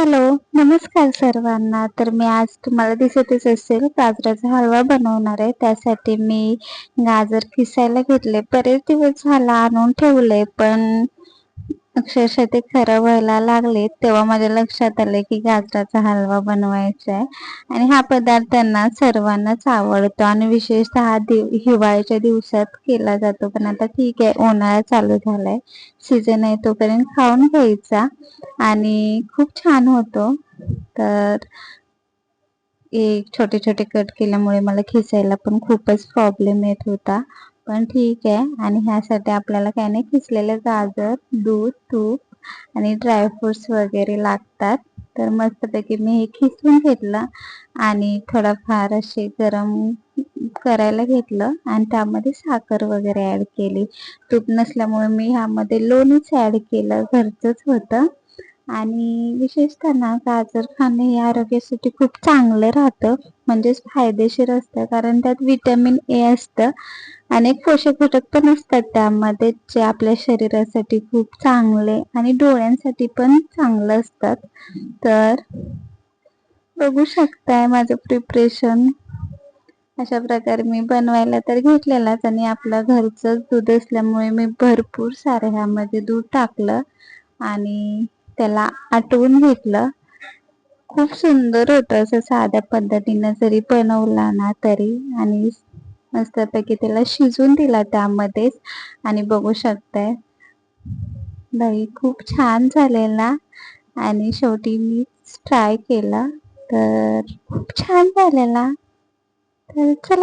Hello, नमस्कार सर्वांना. तर मी आज तुम्हाला दिसतच असेल गाजराचा हलवा बनवणार आहे. त्यासाठी मी गाजर किसायला घेतले. बरेच दिवस झाला आणून ठेवले, पण अक्षरशः ते खराब व्हायला लागले. तेव्हा माझ्या लक्षात आले की गाजराचा हलवा बनवायचा आहे आणि हा पदार्थ ना सर्वांनाच आवडतो आणि विशेषतः हा हिवाळ्याच्या दिवसात केला जातो. पण आता ठीक आहे, उन्हाळा चालू झालाय, सीझन आहे तोपर्यंत खाऊन घ्यायचा आणि खूप छान होतो. तर एक छोटे छोटे कट केल्यामुळे मला खिसायला पण खूपच प्रॉब्लेम येत होता. पण ठीक आहे. आणि ह्यासाठी आपल्याला काही नाही, खिसलेलं गाजर, दूध, तूप आणि ड्रायफ्रुट्स वगैरे लागतात. तर मस्तपैकी मी हे खिसून घेतलं आणि थोडाफार असे गरम करायला घेतलं आणि त्यामध्ये साखर वगैरे ऍड केली. तूप नसल्यामुळे मी ह्यामध्ये लोणीच ऍड केलं, घरचंच होतं. आणि विशेषतः ना गाजर खाणे हे आरोग्यासाठी खूप चांगलं राहतं, म्हणजेच फायदेशीर असतं, कारण त्यात व्हिटॅमिन ए असतं. अनेक पोषक घटक पण असतात त्यामध्ये, जे आपल्या शरीरासाठी खूप चांगले आणि डोळ्यांसाठी पण चांगलं असतात. तर बघू शकताय माझं प्रिपरेशन. अशा प्रकारे मी बनवायला तर घेतलेलाच आणि आपलं घरचंच दूध असल्यामुळे मी भरपूर सारे ह्यामध्ये दूध टाकलं आणि त्याला आटवून घेतलं. खूप सुंदर होतं असं साध्या पद्धतीनं जरी बनवला ना तरी. आणि मस्तपैकी त्याला शिजून दिला त्यामध्येच. आणि बघू शकताय दही खूप छान झालेला आणि शेवटी मी ट्राय केला तर खूप छान झालेला. तर चला.